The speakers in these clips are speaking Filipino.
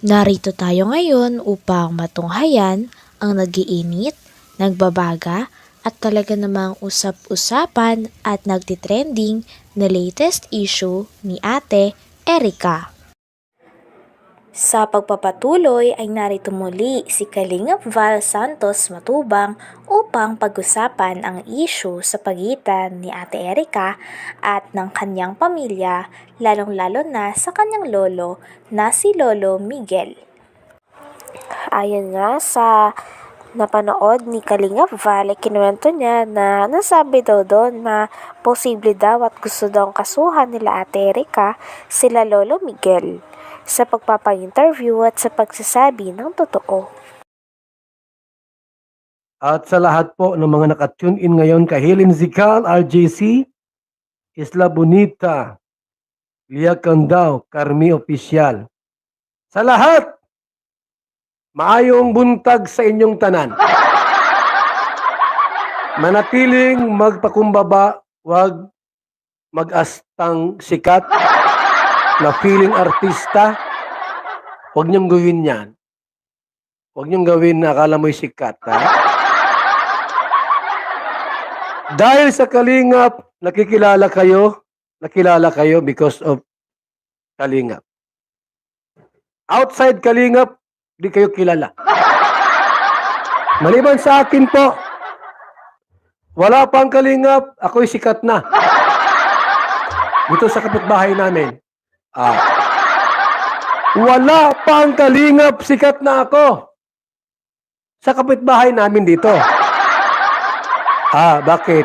Narito tayo ngayon upang matunghayan ang nagiinit, nagbabaga at talaga namang usap-usapan at nagtitrending na latest issue ni Ate Erika. Sa pagpapatuloy ay narito muli si Kalingap Val Santos Matubang upang pag-usapan ang issue sa pagitan ni Ate Erika at ng kanyang pamilya, lalong-lalo na sa kanyang lolo na si Lolo Miguel. Ayon nga sa napanood ni Kalingap Val, kinuwento niya na nasabi daw doon na posible daw at gusto daw kasuhan nila Ate Erika sila Lolo Miguel sa pagpapa-interview at sa pagsasabi ng totoo. At sa lahat po ng mga nakatune in ngayon kay Helen Zical, RJC, Isla Bonita, Lia Candao, Carmi Oficial. Sa lahat, maayong buntag sa inyong tanan. Manatiling magpakumbaba, wag mag-astang sikat na feeling artista. Huwag niyong gawin yan. Huwag niyong gawin na akala mo'y sikat. Ha? Dahil sa Kalingap, nakilala kayo because of Kalingap. Outside Kalingap, di kayo kilala. Maliban sa akin po, wala pang Kalingap, ako'y sikat na. Dito sa kapitbahay namin. Wala pang Kalingap, sikat na ako. Sa kapitbahay namin dito. Bakit?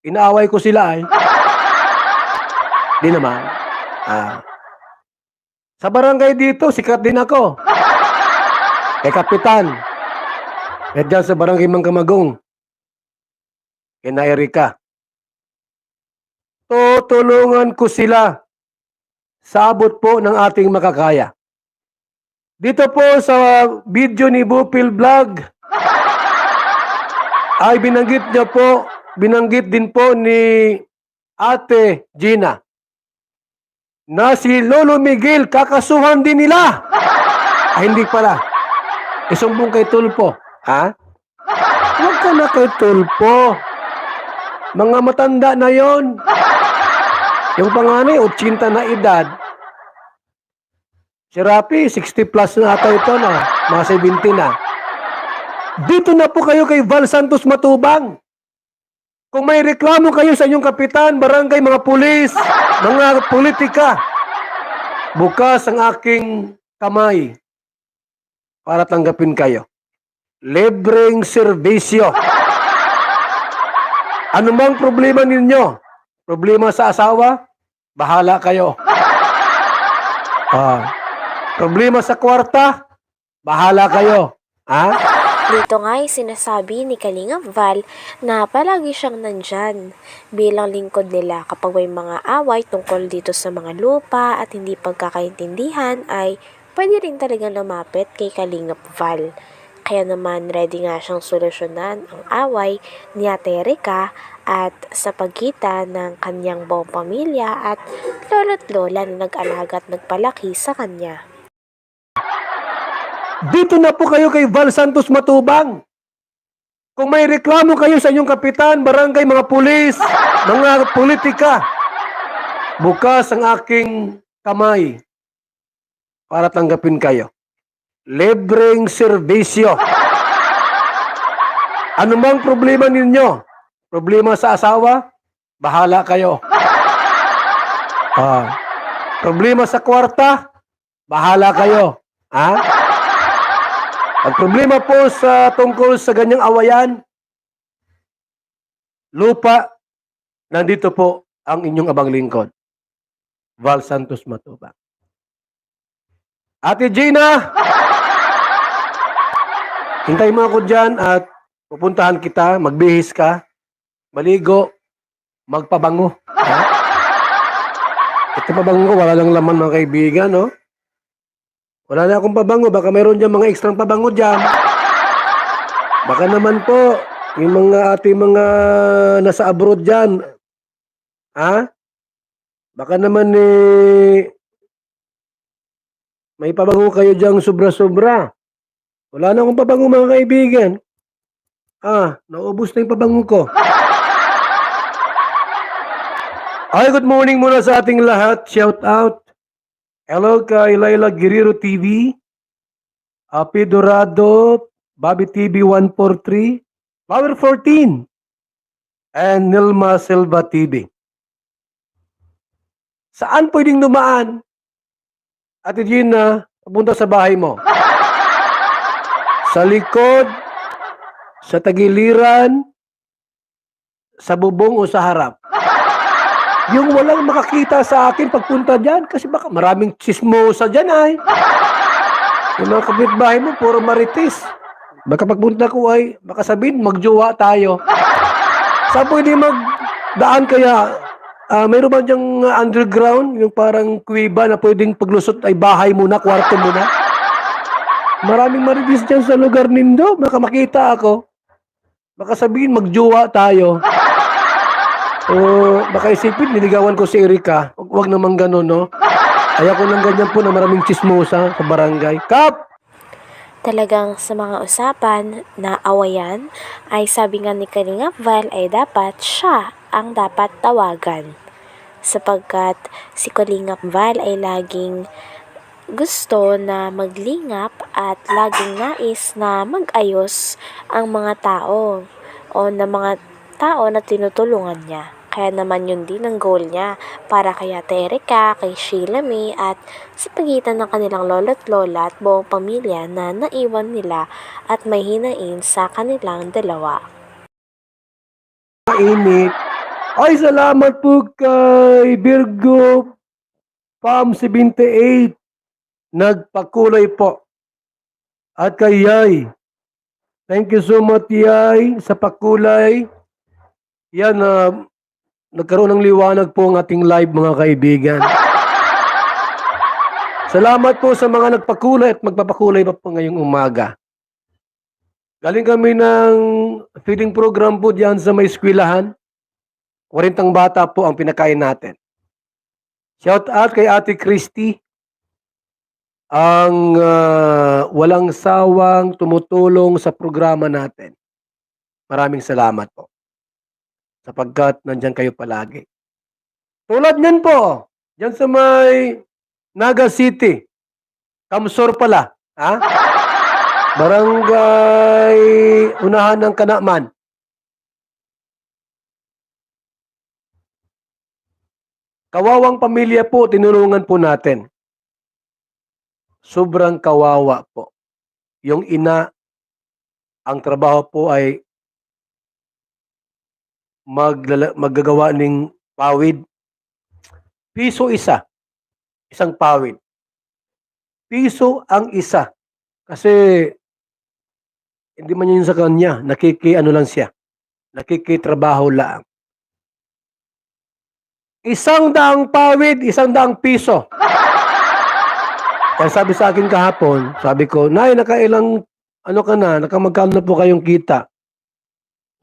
Inaaway ko sila ay. Di naman. Sa barangay dito, sikat din ako. Kay Kapitan. At dyan sa barangay Mangkamagong. Kay na Erika. Tutulungan ko sila sa abot po ng ating makakaya. Dito po sa video ni Bupil Vlog ay binanggit din po ni Ate Gina na si Lolo Miguel kakasuhan din nila. Hindi pala. Isumbong kay Tulpo. Huwag ka na kay Tulpo. Mga matanda na yon. Yung panganay, 80 na edad. Si Rapi, 60 plus na ata ito na. Mga 70 na. Dito na po kayo kay Val Santos Matubang. Kung may reklamo kayo sa inyong kapitan, barangay, mga pulis, mga politika, bukas ang aking kamay para tanggapin kayo. Libreng serbisyo. Ano mang problema ninyo? Problema sa asawa? Bahala kayo. Problema sa kwarta? Bahala kayo. Dito nga ay sinasabi ni Kalingap Val na palagi siyang nandyan bilang lingkod nila kapag may mga away tungkol dito sa mga lupa at hindi pagkakaintindihan ay pwede rin talaga lumapit kay Kalingap Val. Kaya naman ready nga siyang solusyonan ang away ni Ate Erika at sa pagitan ng kanyang buong pamilya at lolo't lola na nag-alaga at nagpalaki sa kanya. Dito na po kayo kay Val Santos Matubang. Kung may reklamo kayo sa inyong kapitan, barangay, mga pulis, mga politika, bukas ang aking kamay para tanggapin kayo. Libreng serbisyo. Ano mang problema ninyo? Problema sa asawa? Bahala kayo. Problema sa kwarta? Bahala kayo. Ang problema po sa tungkol sa ganyang awayan, lupa, nandito po ang inyong abang lingkod, Val Santos Matubang. Ate Gina, hintay mo ako dyan at pupuntahan kita, magbihis ka, maligo, magpabango. Ito pabango, wala lang laman mga kaibigan, no? Wala na akong pabango, baka mayroon dyan mga ekstrang pabango dyan. Baka naman po, yung mga ating mga nasa abroad dyan, baka naman may pabango kayo diyang sobra-sobra. Wala na akong pabango mga kaibigan. Naubos na yung pabango ko. Ay, good morning muna sa ating lahat. Shout out. Hello kay Laila Guerrero TV, Api Dorado, Bobby TV 143, Power 14, and Nilma Silva TV. Saan pwedeng dumaan? Ate Gina, papunta sa bahay mo. Sa likod, sa tagiliran, sa bubong o sa harap. Yung walang makakita sa akin pagpunta dyan kasi baka maraming chismosa dyan ay. Yung mga kapitbahay mo, puro marites. Baka pagpunta ko ay, baka sabihin, magjowa tayo. Saan pwede magdaan kaya? Mayroon ba dyang underground, yung parang kuwiba na pwedeng paglusot ay bahay muna, kwarto muna? Maraming marites dyan sa lugar nindo. Baka makita ako. Baka sabihin, magjowa tayo. Baka isipin, niligawan ko si Erika. Huwag naman ganun, no? Ayoko nang ganyan po na maraming chismosa sa barangay. Kap! Talagang sa mga usapan na awayan ay sabi nga ni Kalingap Val ay dapat siya ang dapat tawagan. Sapagkat si Kalingap Val ay laging gusto na maglingap at laging nais na mag-ayos ang mga tao o na mga tao na tinutulungan niya. Kaya naman yun din ang goal niya para kay Ate Erika, kay Sheila May at sa pagitan ng kanilang lolo't lola at buong pamilya na naiwan nila at may hinain sa kanilang dalawa. Mainit. Ay, salamat po kay Virgo Pam 78. Nagpakulay po. At kay Yay. Thank you so much, Yay, sa pakulay. Yan, nagkaroon ng liwanag po ang ating live, mga kaibigan. Salamat po sa mga nagpakulay at magpapakulay pa po ngayong umaga. Galing kami ng feeding program po diyan sa may eskwelahan. 40 bata po ang pinakain natin. Shout out kay Ate Christy, ang walang sawang tumutulong sa programa natin. Maraming salamat po. Sapagkat nandyan kayo palagi. Tulad niyan po, diyan sa may Naga City, Kamsor pala, ha? Barangay Unahan ng Kanaman. Kawawang pamilya po, tinulungan po natin. Sobrang kawawa po. Yung ina, ang trabaho po ay maggagawa ng pawid. Piso isa. Isang pawid. Piso ang isa. Kasi hindi man yun sa kanya. Lang siya. Nakikitrabaho lang. 100 pawid, 100 piso. Kaya sabi sa akin kahapon, sabi ko, Nay, nakailang, nakamagkano na po kayong kita?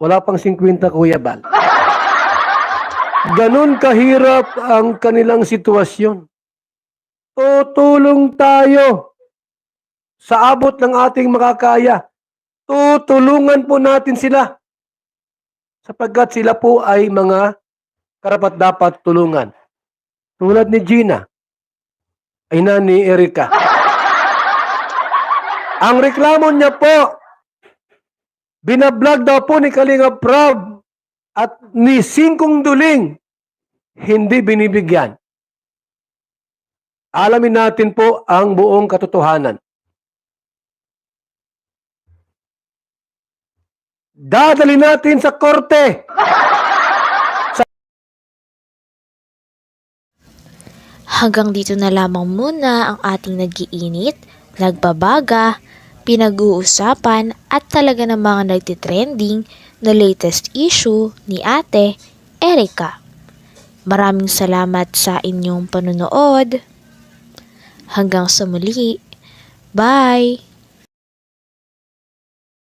Wala pang 50, Kuya Bal. Ganun kahirap ang kanilang sitwasyon. Tutulong tayo sa abot ng ating makakaya. Tutulungan po natin sila. Sapagkat sila po ay mga karapat-dapat tulungan. Tulad ni Gina, ay ni Erika. Ang reklamo niya po, binablog daw po ni Kalinga Prab at ni Singkong Duling, hindi binibigyan. Alamin natin po ang buong katotohanan. Dadali natin sa korte. Hanggang dito na lamang muna ang ating nag-iinit, nagbabaga, pinag-uusapan at talaga namang nagtitrending na latest issue ni Ate Erika. Maraming salamat sa inyong panunood. Hanggang sa muli. Bye!